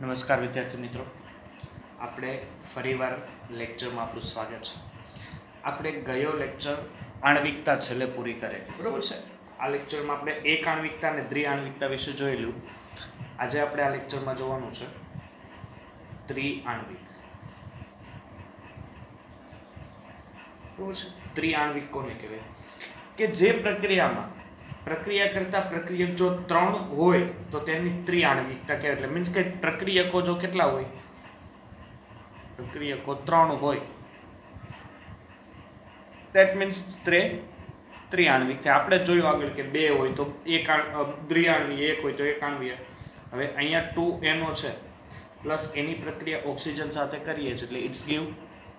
નમસ્કાર વિદ્યાર્થી મિત્રો, આપણે ફરીવાર લેક્ચરમાં આપણું સ્વાગત છે. આપણે ગયો લેક્ચર આણ્વિકતા છેલ્લે પૂરી કરેલી, બરોબર છે. આ લેક્ચરમાં આપણે એક આણ્વિકતા અને દ્વિઆણ્વિકતા વિશે જોયેલું. આજે આપણે આ લેક્ચરમાં જોવાનું છે ત્રિઆણ્વિક. બરોબર છે. ત્રિઆણ્વિક કોને કહેવાય? કે જે પ્રક્રિયા કરતા પ્રક્રિયક જો 3 હોય તો તેની ત્રિઆણ્વિકતા કહેવાય. એટલે મીન્સ કે પ્રક્રિયકો જો કેટલા હોય, પ્રક્રિયકો 3 હોય, ધેટ મીન્સ ત્રિઆણ્વિક. આપણે જોયું આગળ કે 2 હોય તો એક દ્વિઆણ્વીય, 1 હોય તો એક આણ્વીય. હવે અહીંયા 2NO છે પ્લસ એની પ્રક્રિયા ઓક્સિજન સાથે કરીએ છીએ એટલે ઇટ્સ ગીવ,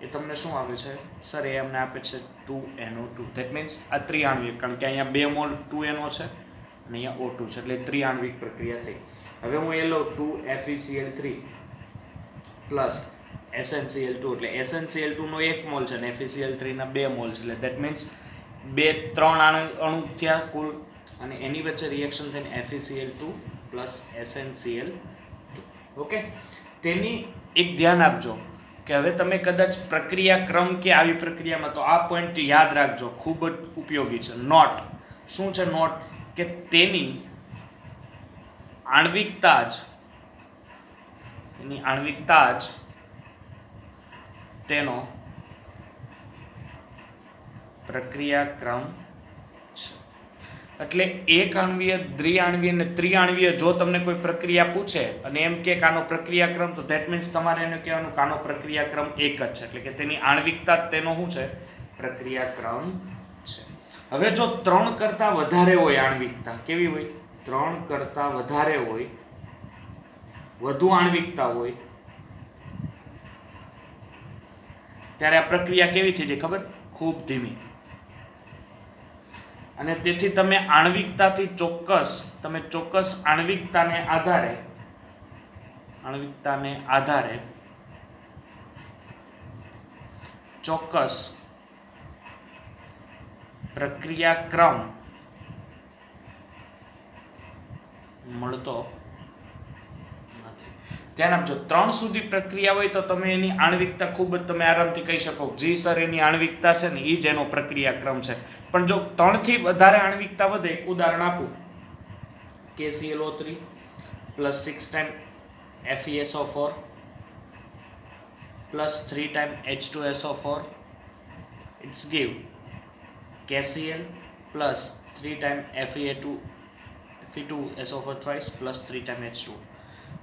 એ તમને શું આપે છે સર? એ અમને આપે છે 2NO2. ધેટ મીન્સ આ ત્રિઆણ્વિક, કારણ કે અહીંયા 2 મોલ 2NO છે અને અહીંયા O2 છે, એટલે ત્રિઆણ્વિક પ્રક્રિયા થઈ. હવે હું એ લઉં 2FeCl3 પ્લસ SnCl2, એટલે SnCl2 નો 1 મોલ છે અને FeCl3 ના 2 મોલ છે, એટલે ધેટ મીન્સ 3 અણુ થયા કુલ, અને એની વચ્ચે રિએક્શન થઈને FeCl2 પ્લસ SnCl2. ઓકે, તેની એક ધ્યાન આપજો કે હવે તમે કદાચ પ્રક્રિયા ક્રમ કે આવી પ્રક્રિયામાં, તો આ પોઈન્ટ યાદ રાખજો, ખૂબ જ ઉપયોગી છે. નોટ શું છે? નોટ કે તેની આણ્વિકતા જ તેનો પ્રક્રિયાક્રમ છે. એટલે એક આણ્વીય, દ્વિઆણ્વીય અને ત્રિઆણ્વીય જો તમને કોઈ પ્રક્રિયા પૂછે અને એમ કે આનો પ્રક્રિયાક્રમ, તો ધેટ મીન્સ તમારે એને કહેવાનું કે આનો પ્રક્રિયાક્રમ એક જ છે, એટલે કે તેની આણ્વિકતા તેનો શું છે? પ્રક્રિયાક્રમ છે. હવે જો 3 કરતા વધારે હોય આણ્વિકતા, કેવી હોય? 3 કરતા વધારે હોય, વધુ આણ્વિકતા હોય, ત્યારે આ પ્રક્રિયા કેવી થઈ જાય ખબર? ખૂબ ધીમી. અને તેથી તમે આણ્વિકતાથી ચોક્કસ આણ્વિકતાને આધારે ચોક્કસ પ્રક્રિયાક્રમ મળતો નથી. ધ્યાન આપજો, 3 સુધી પ્રક્રિયા હોય તો તમે એની આણ્વિકતા ખૂબ જ તમે આરામથી કહી શકો, જી સર એની આણ્વિકતા છે ને, એ જ એનો પ્રક્રિયાક્રમ છે. પણ જો 3 થી વધારે આણ્વિકતા વધે, ઉદાહરણ આપું, KClO3 plus 6 time FeSO4 plus 3 time H2SO4, it's give KCl plus 3 time Fe2SO4 twice plus 3 time H2.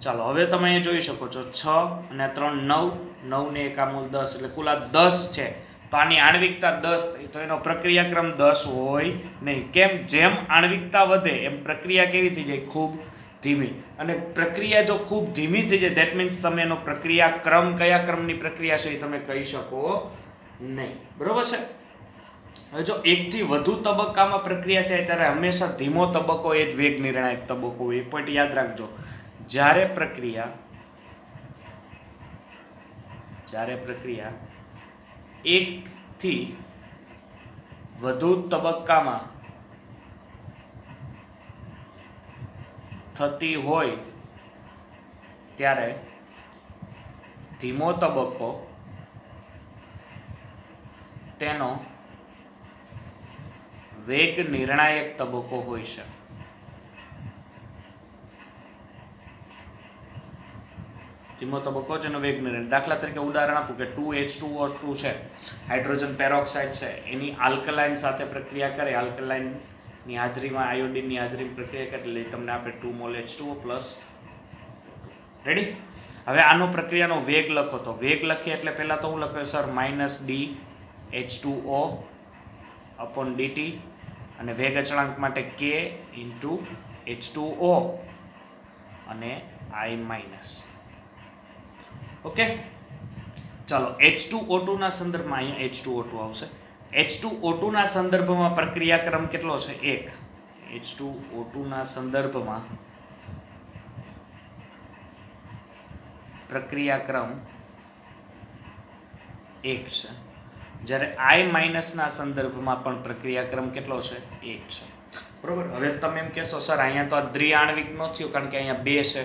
ચાલો, હવે તમે અહીંયા જોઈ શકો છો 6 અને 3 9, 9 ને 1 આમૂલ 10, એટલે કુલ આ 10 છે. તો આની આણ્વિકતા 10 થઈ, તો એનો પ્રક્રિયાક્રમ 10 હોય નહીં. કેમ? જેમ આણ્વિકતા વધે એમ પ્રક્રિયા કેવી થઈ જાય? ખૂબ ધીમી. અને પ્રક્રિયા જો ખૂબ ધીમી થઈ જાય, ધેટ મીન્સ તમે એનો પ્રક્રિયાક્રમ, કયા ક્રમની પ્રક્રિયા છે એ તમે કહી શકો નહીં. બરોબર છે. હવે જો 1 થી વધુ તબક્કામાં પ્રક્રિયા થાય ત્યારે હંમેશા ધીમો તબક્કો એ જ વેગ નિર્ણાયક તબક્કો હોય. એક પોઈન્ટ યાદ રાખજો, જ્યારે પ્રક્રિયા 1 થી વધુ તબક્કામાં થતી હોય ત્યારે ધીમો તબક્કો તેનો વેગ નિર્ણાયક તબક્કો હોય છે. ધીમો તબક્કો જેનો વેગ નિર્ણાયક. દાખલા તરીકે ઉદાહરણ આપું કે 2H2O2 છે, હાઇડ્રોજન પેરોક્સાઇડ છે, એની આલ્કલાઇન સાથે પ્રક્રિયા કરે, આલ્કલાઇનની હાજરીમાં, આયોડિનની હાજરીમાં પ્રક્રિયા કરે, એટલે તમને આપે 2 મોલ H2O પ્લસ. રેડી? હવે આનો પ્રક્રિયાનો વેગ લખો, તો વેગ લખીએ એટલે પહેલાં તો હું લખ્યું સર -dH2O /dt, અને વેગ અચળાંક માટે K × H2O અને I માઇનસ. ઓકે, ચાલો, H2O2 ના સંદર્ભમાં અહીંયા H2O2 આવશે. H2O2 ના સંદર્ભમાં પ્રક્રિયાક્રમ કેટલો છે? 1. H2O2 ના સંદર્ભમાં પ્રક્રિયાક્રમ 1 છે. જ્યારે I માઇનસના સંદર્ભમાં પણ પ્રક્રિયાક્રમ કેટલો છે? 1 છે. બરોબર. હવે તમે એમ કહેશો સર અહીંયા તો આ દ્વિઆણ્વિક ન થયું કારણ કે અહીંયા 2 છે,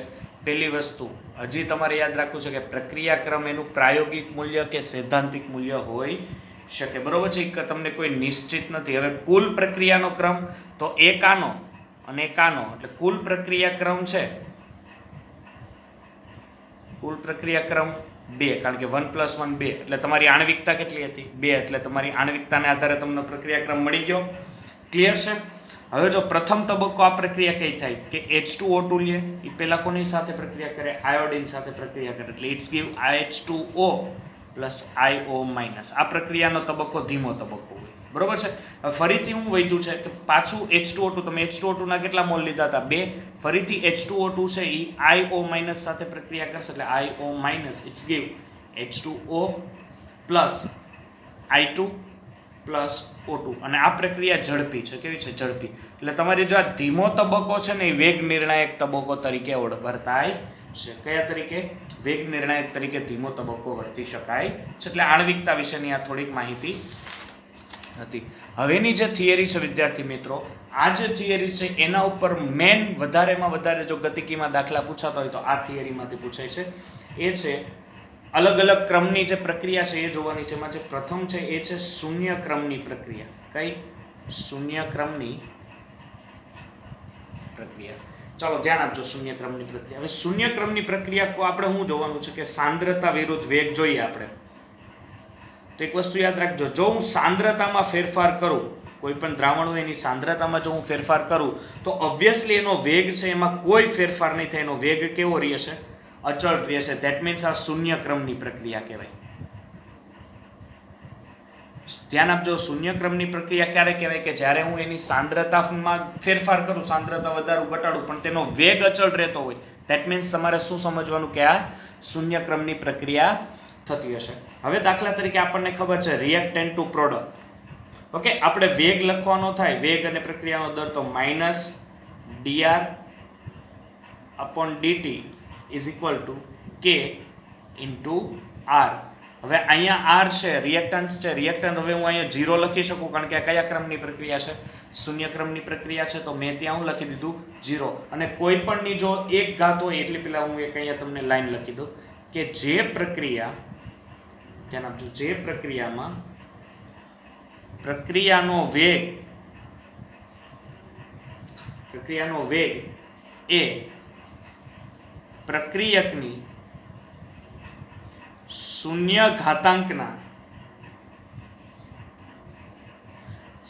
પહેલી વસ્તુ હજી તમારે યાદ રાખવું છે કે પ્રક્રિયાક્રમ એનું પ્રાયોગિક મૂલ્ય કે સૈદ્ધાંતિક મૂલ્ય હોઈ શકે, બરોબર છે, કે તમને કોઈ નિશ્ચિત નથી. હવે કુલ પ્રક્રિયાનો ક્રમ તો એક આનો અને એક આનો, એટલે કુલ પ્રક્રિયાક્રમ છે, કુલ પ્રક્રિયાક્રમ 2, કારણ કે 1 + 1 2, એટલે તમારી આણ્વિકતા કેટલી હતી 2, એટલે તમારી આણ્વિકતાને આધારે તમને પ્રક્રિયાક્રમ મળી ગયો. ક્લિયર છે? હવે જો પ્રથમ તબક્કો આ પ્રક્રિયા કઈ થાય કે H2O2 લે, એ પહેલા કોની સાથે પ્રક્રિયા કરે, આયોડિન સાથે પ્રક્રિયા કરે, એટલે ઇટ્સ ગીવ H2O + IO-. આ પ્રક્રિયાનો તબક્કો ધીમો તબક્કો હોય, બરોબર છે. હવે ફરીથી હું વધ્યું છે કે પાછું H2O2, તમે H2O2 ના કેટલા મોલ લીધા હતા 2, ફરીથી H2O2 છે એ IO- સાથે પ્રક્રિયા કરશે, એટલે IO- it's give H2O + I2 + O2, અને આ પ્રક્રિયા ઝડપી છે. કેવી છે? ઝડપી. એટલે તમારી જો આ ધીમો તબક્કો છે ને એ વેગ નિર્ણાયક તબક્કો તરીકે વર્તાય છે. કયા તરીકે? વેગ નિર્ણાયક તરીકે ધીમો તબક્કો વર્તી શકાય છે. એટલે આણ્વિકતા વિશેની આ થોડીક માહિતી હતી. હવેની જે થિયરી છે વિદ્યાર્થી મિત્રો, આ જે થિયરી છે એના ઉપર મેન વધારેમાં વધારે જો ગતિકીમાં દાખલા પૂછાતા હોય તો આ થિયરીમાંથી પૂછાય છે. એ છે અલગ અલગ ક્રમની જે પ્રક્રિયા છે એ જોવાની છે. એમાં જે પ્રથમ છે એ છે શૂન્ય ક્રમની પ્રક્રિયા. કઈ? શૂન્ય ક્રમની પ્રક્રિયા. ચાલો ધ્યાન આપજો, શૂન્ય ક્રમની પ્રક્રિયા. હવે શૂન્ય ક્રમની પ્રક્રિયા આપણે શું જોવાનું છે કે સાંદ્રતા વિરુદ્ધ વેગ જોઈએ આપણે. તો એક વસ્તુ યાદ રાખજો, જો હું સાંદ્રતામાં ફેરફાર કરું, કોઈ પણ દ્રાવણ હોય એની સાંદ્રતામાં જો હું ફેરફાર કરું તો ઓબ્વિયસલી એનો વેગ છે એમાં કોઈ ફેરફાર નહીં થાય. એનો વેગ કેવો રહેશે? અચળ રહેશે. ધેટ મીન્સ આ શૂન્ય ક્રમની પ્રક્રિયા કહેવાય. ધ્યાન આપજો, શૂન્ય ક્રમની પ્રક્રિયા ક્યારે કહેવાય કે જ્યારે હું એની સાંદ્રતામાં ફેરફાર કરું, સાંદ્રતા વધારું ઘટાડું, પણ તેનો વેગ અચળ રહેતો હોય. ધેટ મીન્સ તમારે શું સમજવાનું કે આ શૂન્ય ક્રમની પ્રક્રિયા થતી હશે. હવે દાખલા તરીકે આપણને ખબર છે રિએક્ટન્ટ ટુ પ્રોડક્ટ. ઓકે, આપણે વેગ લખવાનો થાય, વેગ અને પ્રક્રિયાનો દર, તો -dr/dt = K × R. હવે અહીંયા R છે, રિએક્ટન્સ છે. રિએક્ટન્ટ હવે હું અહીંયા 0 લખી શકું, કારણ કે આ કયા ક્રમની પ્રક્રિયા છે? શૂન્ય ક્રમની પ્રક્રિયા છે. તો મેં ત્યાં હું લખી દીધું 0. અને કોઈ પણની જો એક ઘાત હોય, એટલે પેલા હું એક અહીંયા તમને લાઈન લખી દઉં કે જે પ્રક્રિયા, ધ્યાન આપજો, જે પ્રક્રિયામાં પ્રક્રિયાનો વેગ એ પ્રક્રિયકની શૂન્ય ઘાતાંકના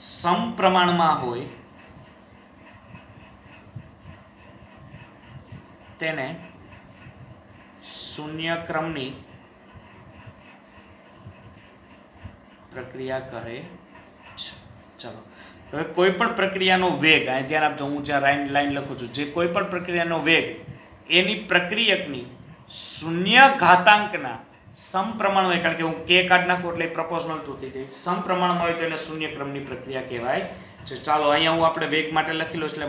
સમપ્રમાણમાં હોય તેને શૂન્ય ક્રમની પ્રક્રિયા કહે છે. ચલો, હવે કોઈ પણ પ્રક્રિયાનો વેગ, આ ધ્યાન આપજો, હું જ્યાં લાઈન લખું છું, જે કોઈ પણ પ્રક્રિયાનો વેગ એની પ્રક્રિયકની શૂન્ય ઘાતાંકના સમપ્રમાણ હોય, કારણ કે હું કે કાઢ નાખું એટલે પ્રપોઝનલ ટુ થઈ જાય, સમપ્રમાણમાં હોય તો એને શૂન્ય ક્રમની પ્રક્રિયા કહેવાય છે. ચાલો અહીંયા હું આપણે વેગ માટે લખી લઉં, એટલે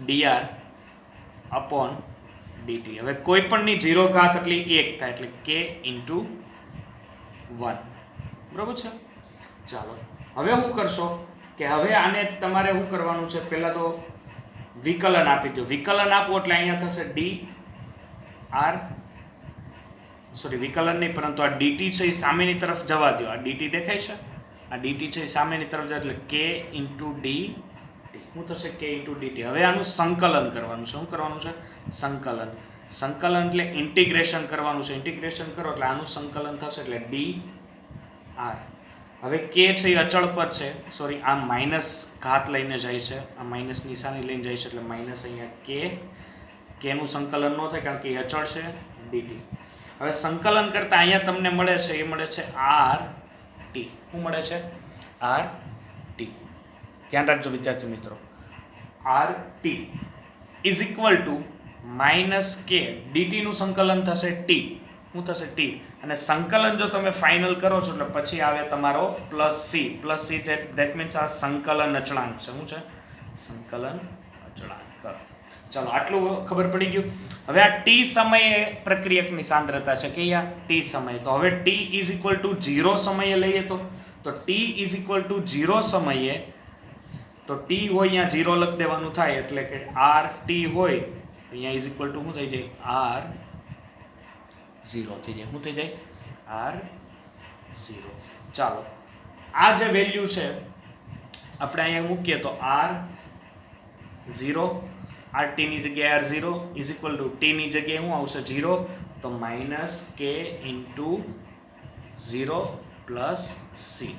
-dr/dt. હવે કોઈ પણની 0 ઘાત એટલે 1 થાય, એટલે K × 1. બરોબર છે? ચાલો હવે શું કરશો કે હવે આને તમારે શું કરવાનું છે, પહેલા તો વિકલન આપી દો. વિકલન આપો એટલે અહીંયા થશે વિકલન નહીં, પરંતુ આ dt છે એ સામેની તરફ જવા દો. આ dt દેખાય છે, આ dt છે એ સામેની તરફ જાય, એટલે K × dt. શું થશે? K × dt. હવે આનું સંકલન કરવાનું છે. શું કરવાનું છે? સંકલન. સંકલન એટલે ઇન્ટિગ્રેશન કરવાનું છે. ઇન્ટિગ્રેશન કરો એટલે આનું સંકલન થશે, એટલે dr. હવે k છે એ અચળ પદ છે, સોરી, આ માઇનસ ઘાત લઈને જાય છે, આ માઇનસ નિશાની લઈને જાય છે, એટલે માઇનસ અહીંયા k નું સંકલન ન થાય કારણ કે એ અચળ છે, dt. હવે સંકલન કરતા અહીંયા તમને મળે છે, એ મળે છે RT. શું મળે છે? RT. ધ્યાન રાખજો વિદ્યાર્થી મિત્રો, RT = -k. dt નું સંકલન થશે t. શું થશે? t. અને સંકલન જો તમે ફાઇનલ કરો છો એટલે પછી આવે તમારો +c. +c છે, ધેટ મીન્સ આ સંકલન અચળાંક છે. શું છે? સંકલન અચળાંક. ચાલો આટલું ખબર પડી ગયું. હવે આ t સમયે પ્રક્રિયકની સાંદ્રતા છે કે t સમયે, તો હવે t = 0 સમયે લઈએ તો t = 0 સમયે, તો t હોય અહીંયા 0 લખી દેવાનું થાય, એટલે કે RT હોય તો અહીંયા ઇઝ ઇક્વલ ટુ શું થઈ જાય R 0 થઈ જાય. શું થઈ જાય R 0. ચાલો આ જે વેલ્યુ છે આપણે અહીંયા મૂકીએ તો R 0 RT ની જગ્યાએ R0 is equal to T ની જગ્યાએ શું આવશે 0 તો minus K into 0 plus C.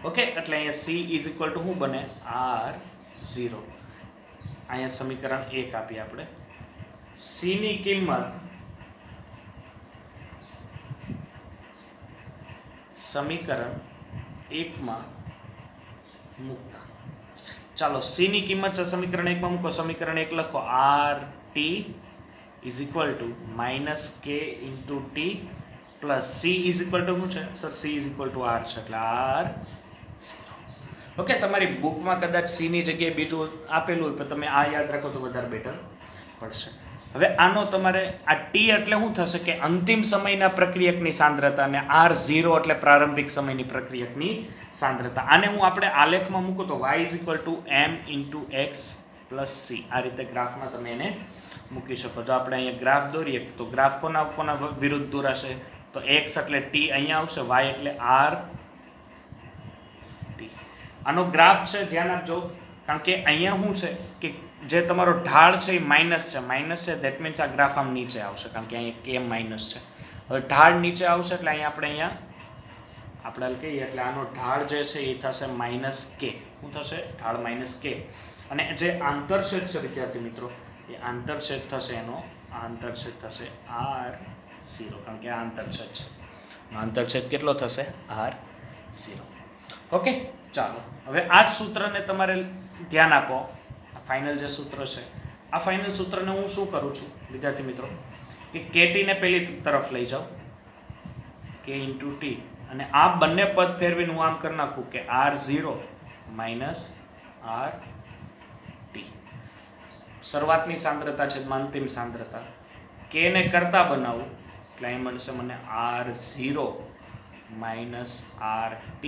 Okay એટલે અહીંયા C ઇઝ ઇક્વલ ટુ શું બને R0. અહીંયા સમીકરણ 1 આપીએ આપણે. C ની કિંમત સમીકરણ 1 માં મૂકતા. ચાલો C ની કિંમત છે સમીકરણ 1 માં મૂકો. સમીકરણ 1 લખો RT is equal to minus K into T plus C is equal to શું છે sir C is equal to R છે એટલે R0. ઓકે તમારી બુકમાં કદાચ C ની જગ્યાએ બીજું આપેલું હોય પણ તમે આ યાદ રાખો તો વધારે બેટર પડશે. હવે આનો તમારે આ T એટલે શું થશે કે અંતિમ સમયના પ્રક્રિયકની સાંદ્રતા અને R0 એટલે પ્રારંભિક સમયની પ્રક્રિયકની સાંદ્રતા. આને હું આપણે આલેખમાં મૂકું તો y is equal to m into x plus c. આ રીતે ગ્રાફમાં તમે એને મૂકી શકો. જો આપણે અહીંયા ગ્રાફ દોરીએ તો ગ્રાફ કોના વિરુદ્ધ દોરાશે તો x એટલે t અહીંયા આવશે, y એટલે r t. આનો ગ્રાફ છે ધ્યાન આપજો કારણ કે અહીંયા શું છે કે જે તમારો ઢાળ છે એ માઇનસ છે ધેટ મીન્સ આ ગ્રાફ આમ નીચે આવશે કારણ કે અહીંયા કે માઇનસ છે. હવે ઢાળ નીચે આવશે એટલે અહીંયા આપણે કહીએ એટલે આનો ઢાળ જે છે એ થશે માઇનસ કે. શું થશે ઢાળ માઇનસ કે. અને જે આંતરછેદ છે વિદ્યાર્થી મિત્રો એ આંતરછેદ થશે એનો આંતરછેદ થશે R0 કારણ કે આ આંતરછેદ છે. આંતરછેદ કેટલો થશે R0. ઓકે ચાલો હવે આ જ સૂત્રને તમારે ધ્યાન આપો. ફાઇનલ જે સૂત્ર છે આ ફાઇનલ સૂત્રને હું શું કરું છું વિદ્યાર્થી મિત્રો કે KT ને પેલી તરફ લઈ જાઉં K ઇન્ટુ T અને આ બંને પદ ફેરવીને હું આમ કરી નાખું કે R0 માઇનસ RT. શરૂઆતની સાંદ્રતા છે અંતિમ સાંદ્રતા. K ને કરતા બનાવું એટલે અહીં મળશે મને R0 માઇનસ RT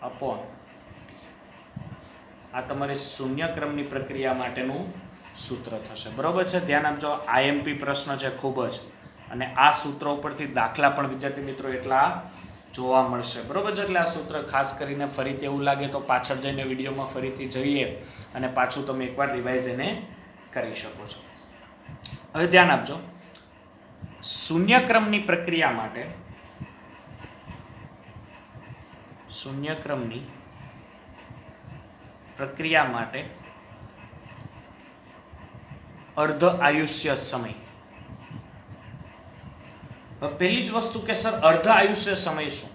અપોન આ તમારી શૂન્ય ક્રમની પ્રક્રિયા માટેનું સૂત્ર થશે. બરોબર છે ધ્યાન આપજો. IMP પ્રશ્ન છે ખૂબ જ અને આ સૂત્ર ઉપરથી દાખલા પણ વિદ્યાર્થી મિત્રો એટલા જોવા મળશે. બરોબર છે એટલે આ સૂત્ર ખાસ કરીને ફરીથી એવું લાગે તો પાછળ જઈને વિડીયોમાં ફરીથી જઈએ અને પાછું તમે એકવાર રિવાઇઝ એને કરી શકો છો. હવે ધ્યાન આપજો શૂન્ય ક્રમની પ્રક્રિયા માટે શૂન્ય ક્રમની પ્રક્રિયા માટે અર્ધ આયુષ્ય સમય. પહેલી જ વસ્તુ કે સર અર્ધ આયુષ્ય સમય શું?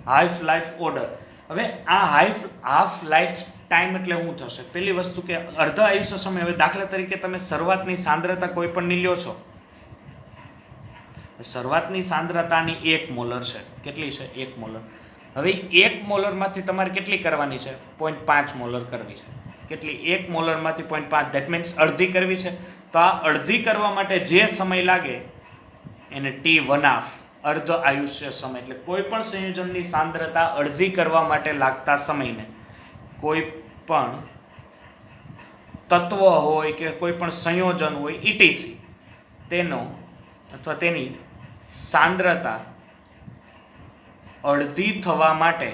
Half life order. હવે આ હાફ લાઈફ ટાઈમ એટલે શું થશે? પહેલી વસ્તુ કે અર્ધ આયુષ્ય સમય. હવે દાખલા તરીકે તમે શરૂઆતની સાંદ્રતા કોઈ પણ ની લ્યો છો. શરૂઆતની સાંદ્રતાની 1 મોલર છે. કેટલી છે? 1 મોલર. હવે 1 મોલરમાંથી તમારે કેટલી કરવાની છે? 0.5 મોલર કરવી છે. કેટલી? 1 મોલરમાંથી 0.5 ધેટ મીન્સ અડધી કરવી છે. તો આ અડધી કરવા માટે જે સમય લાગે એને T1/2 અર્ધ આયુષ્ય સમય. એટલે કોઈ પણ સંયોજનની સાંદ્રતા અડધી કરવા માટે લાગતા સમયને કોઈ પણ તત્વ હોય કે કોઈ પણ સંયોજન હોય ETC તેનો અથવા તેની સાંદ્રતા અડધી થવા માટે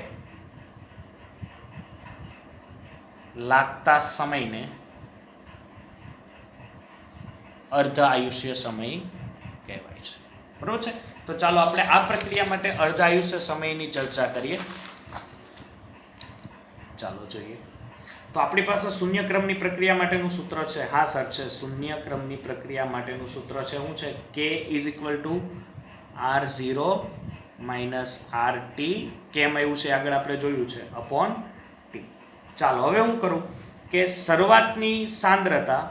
લાગતા સમયને અર્ધ આયુષ્ય સમય કહેવાય છે. બરોબર છે. તો ચાલો આપણે આ પ્રક્રિયા માટે અર્ધ આયુષ્ય સમયની ચર્ચા કરીએ. ચાલો જોઈએ. તો આપણી પાસે શૂન્ય ક્રમની પ્રક્રિયા માટેનું સૂત્ર છે. હા સર છે. શૂન્ય ક્રમની પ્રક્રિયા માટેનું સૂત્ર છે. શું છે? K is equal to R0 minus RT. કેમ આવ્યું છે આગળ આપણે જોયું છે અપોન T. ચાલો હવે હું કરું કે શરૂઆતની સાંદ્રતા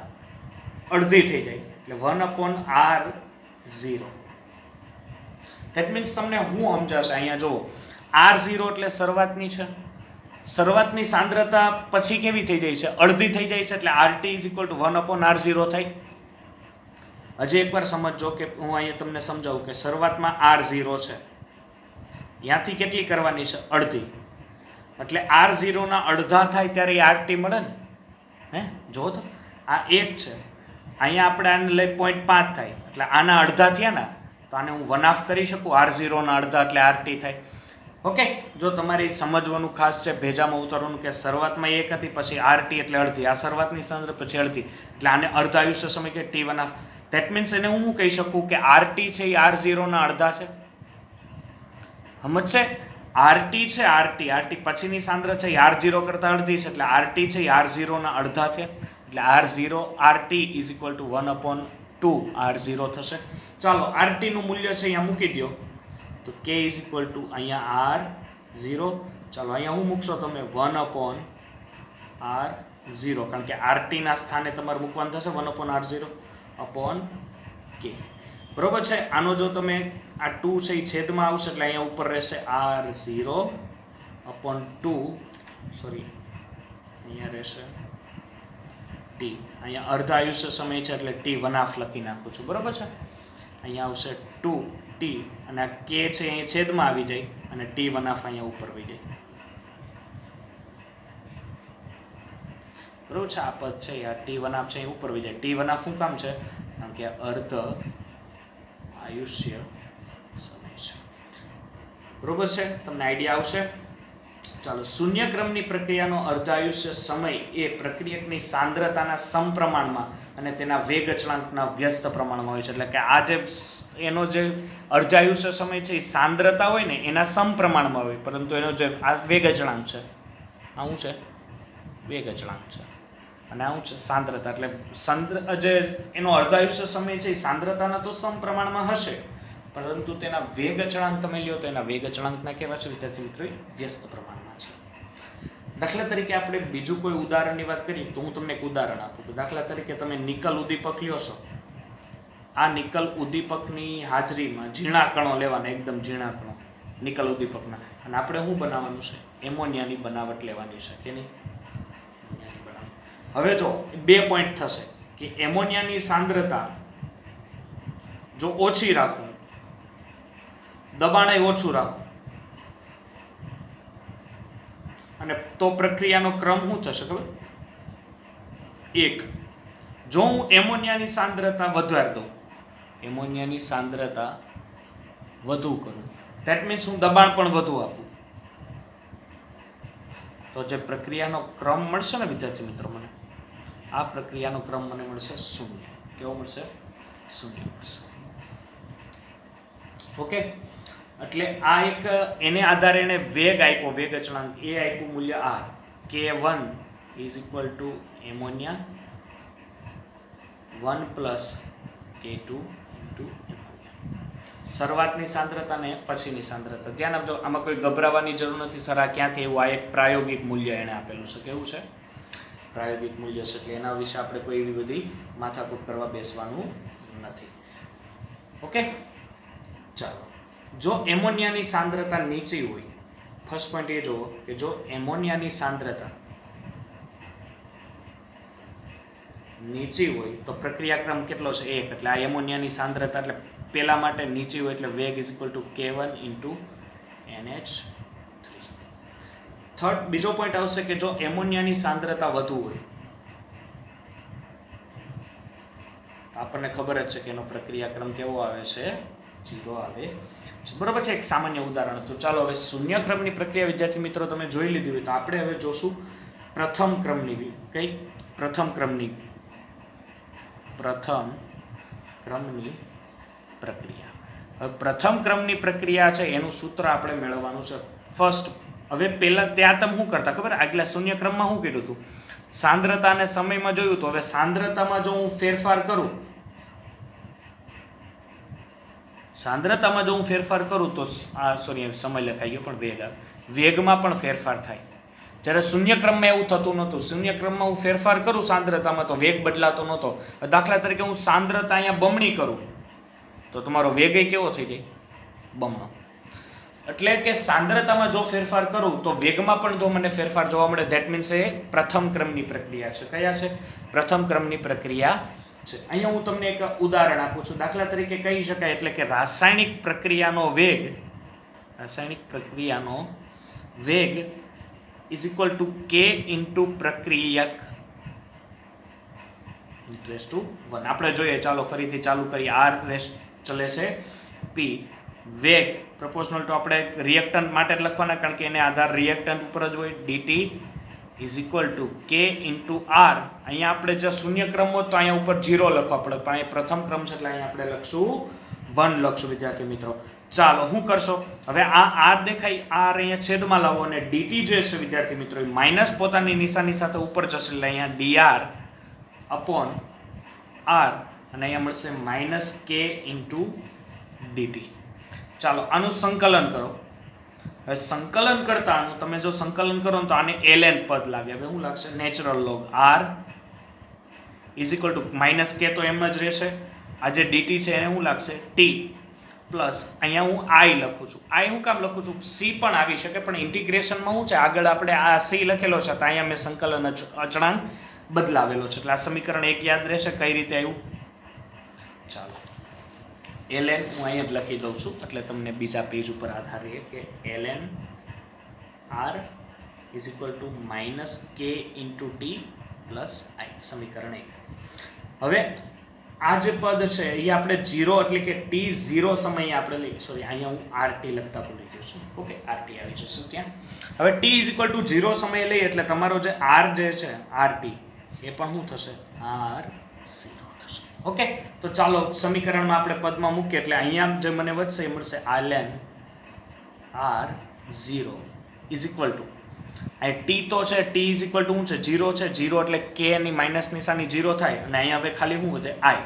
અડધી થઈ જાય એટલે 1/R0. ધેટ મીન્સ તમને હું સમજાશે. અહીંયા જુઓ R0 એટલે શરૂઆતની છે. શરૂઆતની સાંદ્રતા પછી કેવી થઈ જાય છે? અડધી થઈ જાય છે એટલે RT is equal to 1/R0 થાય. હજી એકવાર સમજો કે હું અહીંયા તમને સમજાવું કે શરૂઆતમાં R0 છે. ત્યાંથી કેટલી કરવાની છે? અડધી. એટલે R0 ના અડધા થાય ત્યારે RT મળે ને. હે જો તો આ 1 છે અહીંયા આપણે આને લઈ 0.5 થાય એટલે આના અડધા થયા ને, તો આને હું 1/2 કરી શકું. R0 ના અડધા એટલે RT થાય. ઓકે, જો તમારે સમજવાનું ખાસ છે ભેજામાં ઉતારવાનું કે શરૂઆતમાં 1 હતી, પછી RT એટલે અડધી, આ શરૂઆતની સાંદ્રતા પછી અડધી, એટલે આને અડધા આયુષ્ય સમય કે T1/2. ધેટ મીન્સ એને હું કહી શકું કે RT છે એ R0 ના અડધા છે. સમજશે? RT છે RT પછીની સાંદ્રતા છે એ R0 કરતાં અડધી છે, એટલે RT છે એ R0 ના અડધા છે, એટલે R0 RT is equal to 1/2 R0 થશે. ચાલો RT નું મૂલ્ય છે અહીંયા મૂકી દો, તો K ઇઝ ઇક્વલ ટુ અહીંયા R0. ચાલો અહીંયા હું મૂકશો તમે 1/R0, કારણ કે RT ના સ્થાને તમારે મૂકવાનું થશે 1/R0 અપોન K. બરોબર છે. આનો જો તમે આ 2 છે એ છેદમાં આવશે એટલે અહીંયા ઉપર રહેશે R0 અપોન 2, સોરી અહીંયા રહેશે T. અહીંયા અર્ધા આયુષ્ય સમય છે એટલે T1/2 લખી નાખું છું. બરોબર છે. અહીંયા આવશે 2T અને આ K છે અહીંયા છેદમાં આવી જાય અને T1/2 અહીંયા ઉપર આવી જાય. બરોબર છે. આ પદ છે આ T1/2 છે ઉપર આવી જાય. T1/2 શું કામ છે? કારણ કે અર્ધ આયુષ્ય સમય છે. બરોબર છે. તમને આઈડિયા આવશે? ચાલો, શૂન્ય ક્રમની પ્રક્રિયાનો અર્ધાયુષ્ય સમય એ પ્રક્રિયકની સાંદ્રતાના સમપ્રમાણમાં અને તેના વેગ અચળાંકના વ્યસ્ત પ્રમાણમાં હોય છે. એટલે કે આ જે એનો જે અર્ધાયુષ્ય સમય છે એ સાંદ્રતા હોય ને એના સમપ્રમાણમાં હોય, પરંતુ એનો જે આ વેગ અચળાંક છે, આ શું છે? વેગ અચળાંક છે. અને આ શું છે? સાંદ્રતા. એટલે જે એનો અર્ધાયુષ્ય સમય છે એ સાંદ્રતાના તો સમપ્રમાણમાં હશે, પરંતુ તેના વેગ અચળાંક તમે લ્યો તો એના વેગ અચળાંકના કેવા છે વિદ્યાર્થી મિત્રો? વ્યસ્ત પ્રમાણમાં છે. દાખલા તરીકે આપણે બીજું કોઈ ઉદાહરણની વાત કરીએ તો હું તમને એક ઉદાહરણ આપું. દાખલા તરીકે તમે નિકલ ઉદ્દીપક લ્યો છો. આ નિકલ ઉદ્દીપકની હાજરીમાં ઝીણા કણો લેવાના, એકદમ ઝીણા કણો નિકલ ઉદ્દીપકના, અને આપણે શું બનાવવાનું છે? એમોનિયાની બનાવટ લેવાની છે કે નહીં? હવે જો 2 પોઈન્ટ થશે કે એમોનિયાની સાંદ્રતા જો ઓછી રાખું, દબાણ ઓછું રાખું, અને તો પ્રક્રિયાનો ક્રમ શું થશે ખબર? 1. જો હું એમોનિયાની સાંદ્રતા વધારી દઉં, એમોનિયાની સાંદ્રતા વધુ કરું, ધેટ મીન્સ હું દબાણ પણ વધુ આપું, તો જે પ્રક્રિયાનો ક્રમ મળશે ને વિદ્યાર્થી મિત્રો, મને આ પ્રક્રિયાનો ક્રમ મને મળશે 0. કેવો મળશે? 0 મળશે. ઓકે, એટલે આ એક એને આધારે એને વેગ આપ્યો, વેગ અચળાંક એ આપ્યું મૂલ્ય R. K1 is equal to ammonia 1 plus K2 into ammonia. શરૂઆતની સાંદ્રતા ને પછીની સાંદ્રતા. ધ્યાન આપજો, આમાં કોઈ ગભરાવાની જરૂર નથી. સર આ ક્યાંથી એવું? આ એક પ્રાયોગિક મૂલ્ય એણે આપેલું છે. કેવું છે? પ્રાયોગિક મૂલ્ય છે, એટલે એના વિશે આપણે કોઈ એવી બધી માથાકૂટ કરવા બેસવાનું નથી. ઓકે, ચાલો. જો એમોનિયાની સાંદ્રતા નીચી હોય, ફર્સ્ટ પોઈન્ટ એ જુઓ કે જો એમોનિયાની સાંદ્રતા નીચી હોય તો પ્રક્રિયાક્રમ કેટલો છે? 1. એટલે આ એમોનિયાની સાંદ્રતા એટલે પેલા માટે નીચી હોય એટલે વેગ is equal to K1 into NH3. Third, બીજો પોઈન્ટ આવશે કે જો એમોનિયાની સાંદ્રતા વધુ હોય, આપણને ખબર જ છે કે એનો પ્રક્રિયાક્રમ કેવો આવે છે? 0 આવે. બરોબર છે. એક સામાન્ય ઉદાહરણ હતું. ચાલો હવે શૂન્ય ક્રમની પ્રક્રિયા વિદ્યાર્થી મિત્રો તમે જોઈ લીધી હોય તો આપણે હવે જોશું પ્રથમ ક્રમની. કઈ? પ્રથમ ક્રમની પ્રક્રિયા. હવે પ્રથમ ક્રમની પ્રક્રિયા છે એનું સૂત્ર આપણે મેળવવાનું છે. ફર્સ્ટ, હવે પહેલા ત્યાં તમે શું કરતા ખબર? આગલા શૂન્ય ક્રમમાં શું કર્યું હતું? સાંદ્રતા અને સમયમાં જોયું હતું. હવે સાંદ્રતામાં જો હું ફેરફાર કરું, સાંદ્રતામાં જો હું ફેરફાર કરું તો સમય લખાઈ ગયો પણ વેગ આવે. વેગમાં પણ ફેરફાર થાય. જ્યારે શૂન્ય ક્રમમાં એવું થતું નહોતું. શૂન્ય ક્રમમાં હું ફેરફાર કરું સાંદ્રતામાં તો વેગ બદલાતો નહોતો. દાખલા તરીકે હું સાંદ્રતા અહીંયા બમણી કરું તો તમારો વેગ કેવો થઈ જાય? બમણો. એટલે કે સાંદ્રતામાં જો ફેરફાર કરું તો વેગમાં પણ જો મને ફેરફાર જોવા મળે, ધેટ મીન્સ એ પ્રથમ ક્રમની પ્રક્રિયા છે. કયા છે? પ્રથમ ક્રમની પ્રક્રિયા છે. અહીંયા હું તમને એક ઉદાહરણ આપું છું. દાખલા તરીકે કહી શકાય એટલે કે રાસાયણિક પ્રક્રિયાનો વેગ is equal to K into પ્રક્રિયક e⁻⁴ આપણે જોઈએ, ચાલો ફરીથી ચાલુ કરીએ. r રેસ્ટ ચલે છે p, વેગ પ્રપોર્શનલ ટુ આપણે રિએક્ટન્ટ માટે જ લખવાના, કારણ કે એને આધાર રિએક્ટન્ટ ઉપર જ હોય. dt is equal to k into r. અહીંયા આપણે જો શૂન્ય ક્રમ હોત તો અહીંયા ઉપર 0 લખવા પડે, પણ અહીં પ્રથમ ક્રમ છે એટલે અહીંયા આપણે લખશું 1 લખશું વિદ્યાર્થી મિત્રો. ચાલો શું કરશો હવે, આ r દેખાય, r અહીંયા છેદમાં લાવો અને dt જે છે વિદ્યાર્થી મિત્રો એ માઇનસ પોતાની નિશાની સાથે ઉપર જશે એટલે અહીંયા dr અપોન r અને અહીંયા મળશે માઇનસ k ઇન્ટુ dt. ચાલો આનું સંકલન કરો. હવે સંકલન કરતા તમે જો સંકલન કરો તો આને ln પદ લાગે. હવે શું લાગશે? Natural log r is equal to minus k તો એમ જ રહેશે. આ જે dt છે એને શું લાગશે? t પ્લસ અહીંયા હું i લખું છું. i હું કામ લખું છું? c પણ આવી શકે, પણ ઇન્ટિગ્રેશનમાં શું છે, આગળ આપણે આ c લખેલો છે તો અહીંયા મેં સંકલન અચળાંક બદલાવેલો છે એટલે આ સમીકરણ 1 યાદ રહેશે. કઈ રીતે આવ્યું? ચાલો ln હું અહીંયા જ લખી દઉં છું એટલે તમને બીજા પેજ ઉપર આધાર રહે કે ln r is equal to minus k into t plus i, સમીકરણ 1. હવે આ જે પદ છે એ આપણે 0 એટલે કે t0 સમયે આપણે લઈએ. સોરી, અહીંયા હું rt લખતા ભૂલી ગયો છું. ઓકે, rt આવી જશે ત્યાં. હવે t ઇઝ ઇક્વલ ટુ 0 સમયે લઈએ એટલે તમારો જે r જે છે rt એ પણ શું થશે? r0 થશે. ઓકે, તો ચાલો સમીકરણમાં આપણે પદમાં મૂકીએ એટલે અહીંયા જે મને વધશે એ મળશે ln r0 is equal to અહીં t તો છે, t ઇઝ ઇક્વલ ટુ શું છે? 0 છે. 0 એટલે k ની માઇનસ નિશાની 0 થાય અને અહીંયા હવે ખાલી શું વધે? i.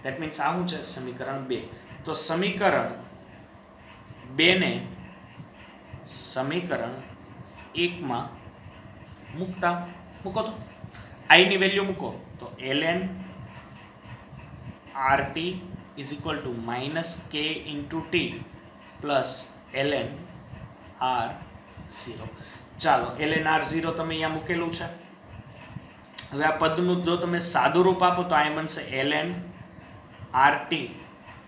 દેટ મીન્સ આ શું છે? સમીકરણ 2. તો સમીકરણ 2 ને સમીકરણ 1 માં મૂકો તો i ની વેલ્યુ મૂકો તો ln rt is equal to minus k into t plus ln r0. ચાલો ln r0 તમે અહીંયા મૂકેલું છે. હવે આ પદનું જો તમે સાદું રૂપ આપો તો અહીં બનશે ln rt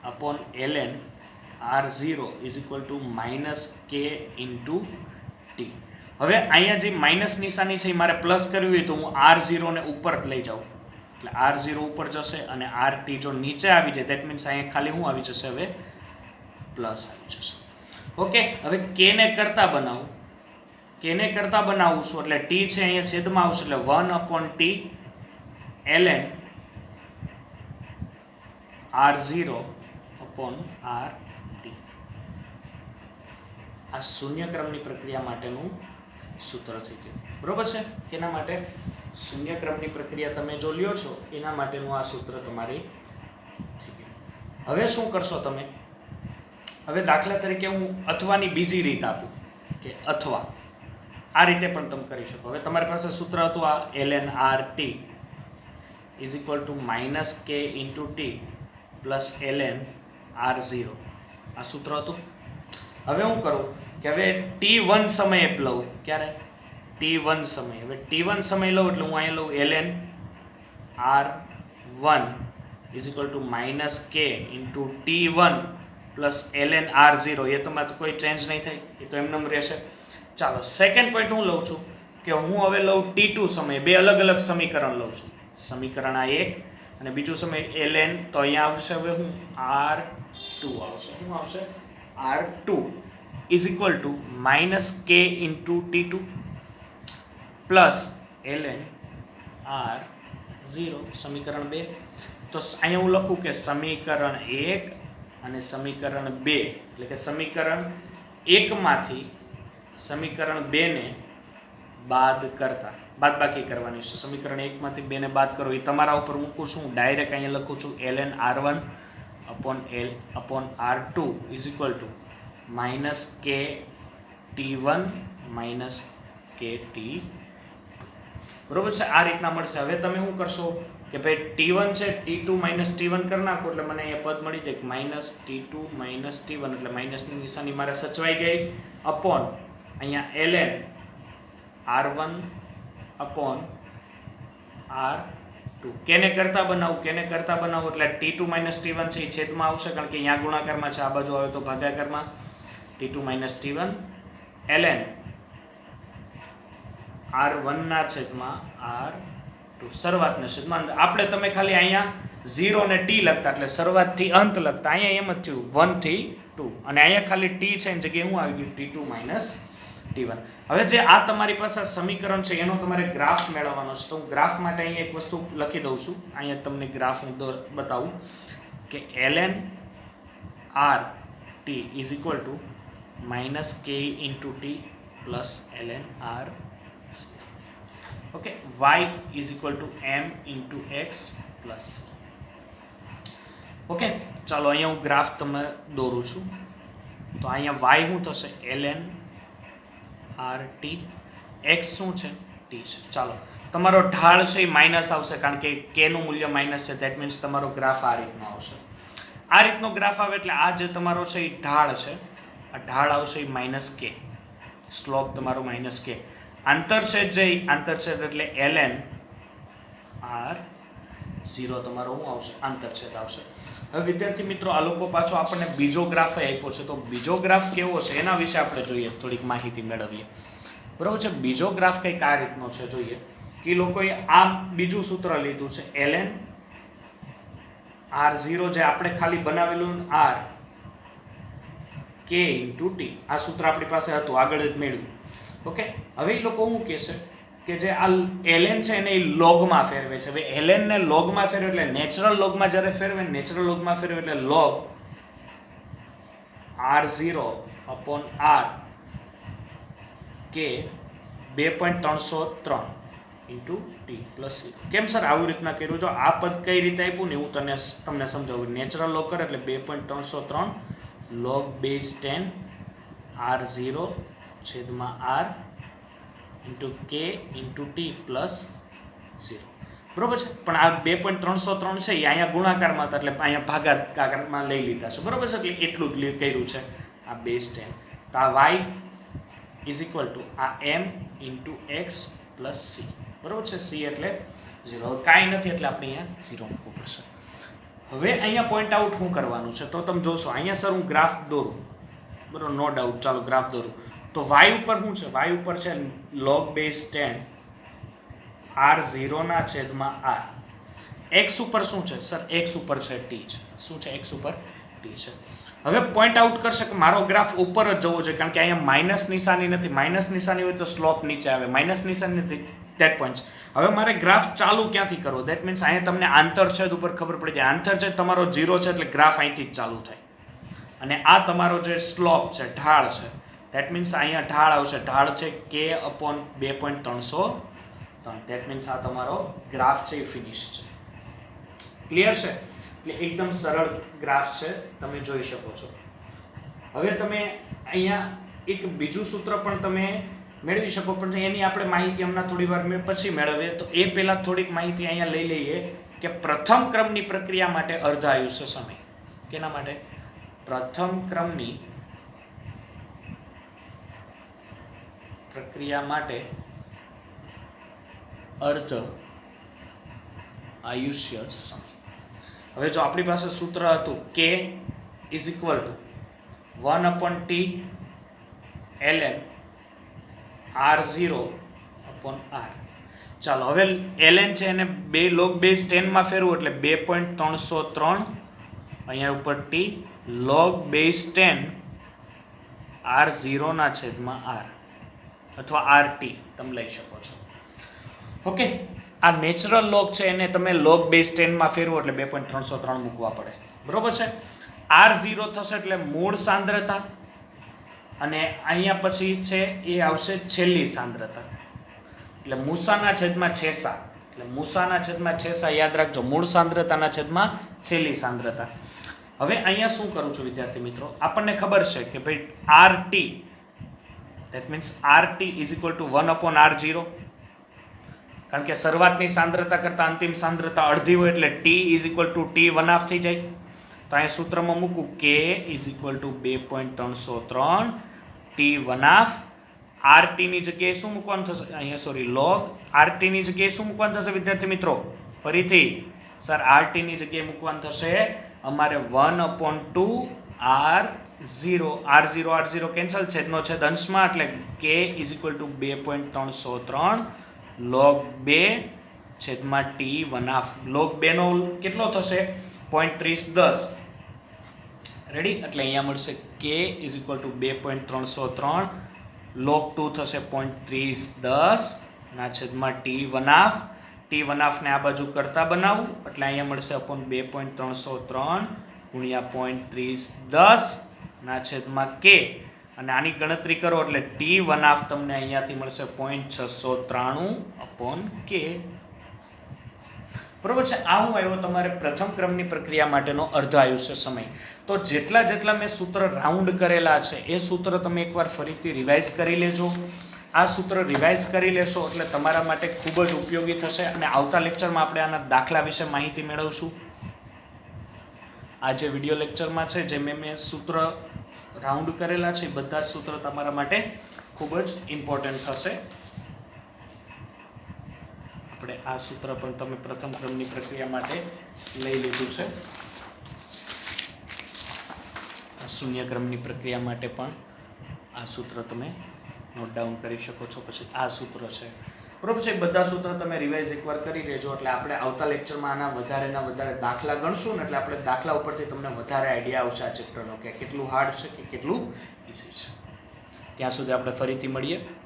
upon ln r0 is equal to minus k into t. હવે અહીંયા જે માઇનસ નિશાની છે એ મારે પ્લસ કરવી હોય તો હું r0 ને ઉપર લઈ જાઉં એટલે r0 ઉપર જશે અને rt જો નીચે આવી જાય દેટ મીન્સ અહીંયા ખાલી શું આવી જશે? હવે પ્લસ આવી જશે. ઓકે, હવે k ને કરતા બનાવું, કેને કરતા બનાવું છું એટલે t છે અહીંયા છેદમાં આવશે એટલે 1 upon t ln r0 upon rt. આ શૂન્ય ક્રમની પ્રક્રિયા માટેનું સૂત્ર થઈ ગયું. બરોબર છે? કેના માટે? શૂન્ય ક્રમની પ્રક્રિયા તમે જો લ્યો છો એના માટેનું આ સૂત્ર તમારી થઈ ગયું. હવે શું કરશો તમે? હવે દાખલા તરીકે હું અથવાની બીજી રીત આપું કે અથવા આ રીતે પણ તમે કરી શકો. હવે તમારી પાસે સૂત્ર હતું આ ln rt is equal to minus k into t plus ln r0 આ સૂત્ર હતું. હવે હું કરું કે હવે t1 સમયે લઉં. ક્યારે? t1 સમયે. હવે t1 સમય લઉં એટલે હું અહીંયા લઉં ln r1 is equal to minus k into t1 plus ln r0. એ તમારે તો કોઈ ચેન્જ નહીં થાય, એ તો એમને રહેશે. ચાલો સેકન્ડ પોઈન્ટ હું લઉં છું કે હું હવે લઉં t2 સમયે. બે અલગ અલગ સમીકરણ લઉં છું. સમીકરણ આ એક અને બીજું સમય ln તો અહીંયા આવશે હવે હું r2 આવશે. શું આવશે? r2 is equal to minus k into t2 plus ln r0 સમીકરણ 2. તો અહીંયા હું લખું કે સમીકરણ 1 અને સમીકરણ 2 એટલે કે સમીકરણ 1 માંથી સમીકરણ 2 ને બાદબાકી કરવાની છે. સમીકરણ 1 માંથી 2 ને બાદ કરો એ તમારા ઉપર મૂકું છું. ડાયરેક્ટ અહીંયા લખું છું ln r1 upon r2 is equal to minus k t1 minus k t2. બરોબર છે? આ રીતના મળશે. હવે તમે શું કરશો કે ભાઈ t1 છે t2 માઇનસ t1 કરી નાખો એટલે મને એ પદ મળી જાય માઇનસ t2 માઇનસ t1 એટલે માઇનસની નિશાની મારે સચવાઈ ગઈ અપોન અહીંયા ln r1 અપોન r2. કેને કરતા બનાવું એટલે t2 માઇનસ t1 છે એ છેદમાં આવશે કારણ કે અહીંયા ગુણાકારમાં છે, આ બાજુ આવે તો ભાગાકારમાં. t2 minus t1 ln r1 ના છેદમાં r2 શરૂઆતના છેદમાં આપણે તમે ખાલી અહીંયા 0 ને t લખતા એટલે શરૂઆતથી અંત લખતા, અહીંયા એમ જ થયું 1 થી 2 અને અહીંયા ખાલી t છે એની જગ્યાએ શું આવી ગયું t2 માઇનસ t1. હવે જે આ તમારી પાસે સમીકરણ છે એનો તમારે ગ્રાફ મેળવવાનો છે. તો હું ગ્રાફ માટે અહીંયા એક વસ્તુ લખી દઉં છું. અહીંયા તમને ગ્રાફ હું બતાવું કે ln r t is equal to minus k into t plus ln r c. Okay, y is equal to m into x plus. Okay, ચાલો અહીંયા હું ગ્રાફ તમે દોરું છું. તો અહીંયા y શું થશે ln rt, x શું છે t છે. ચાલો તમારો ઢાળ છે એ માઇનસ આવશે કારણ કે k નું મૂલ્ય માઇનસ છે. ધેટ મીન્સ તમારો ગ્રાફ આ રીતનો આવશે. આ રીતનો ગ્રાફ આવે એટલે આ જે તમારો છે એ ઢાળ છે, આ ઢાળ આવશે એ માઇનસ k, સ્લોપ તમારો માઇનસ k. આંતરછેદ જે આંતરછેદ એટલે ln r 0 તમારો શું આવશે આંતરછેદ આવશે. હવે વિદ્યાર્થી મિત્રો આ લોકો પાછો આપણને બીજો ગ્રાફ આપ્યો છે. તો બીજો ગ્રાફ કેવો છે એના વિશે આપણે જોઈએ, થોડીક માહિતી મેળવીએ. બરાબર છે. બીજો ગ્રાફ કંઈક આ રીતનો છે. જોઈએ કે લોકોએ આ બીજું સૂત્ર લીધું છે ln r0 જે આપણે ખાલી બનાવેલું r k into t, આ સૂત્ર આપણી પાસે હતું આગળ જ મેળવ્યું. ઓકે, હવે એ લોકો શું કહેશે કે જે આ ln છે એને લોગમાં ફેરવે છે. હવે ln ને લોગમાં ફેરવે એટલે નેચરલ લોગમાં જ્યારે ફેરવે, નેચરલ લોગમાં ફેરવે એટલે log r0 upon r k 2.303 into t plus c. કેમ સર આવી રીતના કર્યું? જો આ પદ કઈ રીતે આપ્યું ને હું તમને સમજાવું. નેચરલ લોગ કરે એટલે 2.303 log base 10 r0 છેદમાં r into k into t plus 0. બરોબર છે. પણ આ 2.303 છે એ અહીંયા ગુણાકારમાં હતા એટલે અહીંયા ભાગાકારમાં લઈ લીધા છે. બરોબર છે. એટલે એટલું જ કર્યું છે આ બેઝ 10. તો આ y ઇઝ ઇક્વલ ટુ આ m into x plus c. બરોબર છે. c એટલે 0. હવે કાંઈ નથી એટલે આપણે અહીંયા 0 મૂકવું પડશે. હવે અહીંયા પોઈન્ટ આઉટ શું કરવાનું છે તો તમે જોશો અહીંયા સર હું ગ્રાફ દોરું. બરોબર, નો ડાઉટ. ચાલો ગ્રાફ દોરું. તો y ઉપર શું છે? y ઉપર છે log base 10 r0 ના છેદમાં r. x ઉપર શું છે સર? x ઉપર છે t છે. શું છે? x ઉપર t છે. હવે પોઈન્ટ આઉટ કરશે કે મારો ગ્રાફ ઉપર જ જવો જોઈએ કારણ કે અહીંયા માઇનસ નિશાની નથી. માઇનસ નિશાની હોય તો સ્લોપ નીચે આવે, માઇનસ નિશાની નથી ધેટ પોઈન્ટ. હવે મારે ગ્રાફ ચાલુ ક્યાંથી કરવો? ધેટ મીન્સ અહીંયા તમને આંતરછેદ ઉપર ખબર પડી જાય. આંતરછેદ તમારો 0 છે એટલે ગ્રાફ અહીંથી જ ચાલુ થાય. અને આ તમારો જે સ્લોપ છે, ઢાળ છે, ધેટ મીન્સ અહીંયા ઢાળ આવશે. ઢાળ છે k upon 2.303. ધેટ મીન્સ આ તમારો ગ્રાફ છે એ ફિનિશ છે. ક્લિયર છે? એટલે એકદમ સરળ ગ્રાફ છે, તમે જોઈ શકો છો. હવે તમે અહીંયા એક બીજું સૂત્ર પણ તમે મેળવી શકો, પણ એની આપણે માહિતી હમણાં થોડી વાર પછી મેળવીએ. તો એ પહેલાં થોડીક માહિતી અહીંયા લઈ લઈએ કે પ્રથમ ક્રમની પ્રક્રિયા માટે અર્ધ આયુષ્ય સમય. કેના માટે? પ્રથમ ક્રમની પ્રક્રિયા માટે અર્ધ આયુષ્ય સમય. હવે જો આપણી પાસે સૂત્ર હતું k is equal to 1 upon t ln r0 upon r. ચાલો હવે ln છે એને log base 10 માં ફેરવું એટલે 2.303 અહીંયા ઉપર t log base 10 r0 ના છેદમાં r અથવા rt તમે લઈ શકો છો. ઓકે, આ નેચરલ લોગ છે એને તમે log base 10 માં ફેરવો એટલે 2.303 મૂકવા પડે. બરોબર છે. r0 થશે એટલે મૂળ સાંદ્રતા અને અહીંયા પછી છે એ આવશે છેલ્લી સાંદ્રતા એટલે મૂસાના છેદમાં છેસા. એટલે મૂસાના છેદમાં છેસા યાદ રાખજો. મૂળ સાંદ્રતાના છેદમાં છેલ્લી સાંદ્રતા. હવે અહીંયા શું કરું છું વિદ્યાર્થી મિત્રો? આપણને ખબર છે કે ભાઈ rt that means rt is equal to 1 upon r0 કારણ કે શરૂઆતની સાંદ્રતા કરતાં અંતિમ સાંદ્રતા અડધી હોય એટલે t is equal to t 1/2 થઈ જાય. તો અહીંયા સૂત્રમાં મૂકું k is equal to 2.303 t 1/2. rt ની જગ્યાએ શું મૂકવાનું થશે? અહીંયા સોરી log rt ની જગ્યાએ શું મૂકવાનું થશે વિદ્યાર્થી મિત્રો? ફરીથી સર rt ની જગ્યાએ મૂકવાનું થશે અમારે 1 upon 2 r0 કેન્સલ, છેદનો છેદ અંશમાં એટલે k is equal to 2.303 log 2 છેદમાં T1/2 log 2 નો કેટલો થશે 0.3010 રેડી એટલે અહીંયા મળશે k = 2.303 log 2 થશે 0.3010 ના છેદમાં T1/2 ને આ બાજુ કરતા બનાવું એટલે અહીંયા મળશે upon 2.303 ગુણ્યા 0.3010 ના છેદમાં k અને આની ગણતરી કરો એટલે T1/2 તમને અહીંયાથી મળશે 0.693 k બરોબર છે આ હું આવ્યો તમારે પ્રથમ ક્રમની પ્રક્રિયા માટેનો અર્ધ આયુષ્ય સમય તો જેટલા મેં સૂત્ર રાઉન્ડ કરેલા છે એ સૂત્ર તમે એકવાર ફરીથી રિવાઇઝ કરી લેજો આ સૂત્ર રિવાઇઝ કરી લેશો એટલે તમારા માટે ખૂબ જ ઉપયોગી થશે અને આવતા લેક્ચરમાં આપણે આના દાખલા વિશે માહિતી મેળવશું આ જે વિડીયો લેક્ચરમાં છે જે મેં સૂત્ર રાઉન્ડ કરેલા છે બધા જ સૂત્ર તમારા માટે ખૂબ જ ઇમ્પોર્ટન્ટ થશે આપણે આ સૂત્ર પણ તમે પ્રથમ ક્રમની પ્રક્રિયા માટે લઈ લીધું છે શૂન્ય ક્રમની પ્રક્રિયા માટે પણ આ સૂત્ર તમે નોટ ડાઉન કરી શકો છો પછી આ સૂત્ર છે બરોબર છે બધા સૂત્ર તમે રિવાઇઝ એકવાર કરી લેજો એટલે આપણે આવતા લેક્ચરમાં આના વધારે દાખલા ગણશું ને એટલે આપણે દાખલા ઉપરથી તમને વધારે આઈડિયા આવશે આ ચેપ્ટરનો કે કેટલું હાર્ડ છે કે કેટલું ઇઝી છે ત્યાં સુધી આપણે ફરીથી મળીએ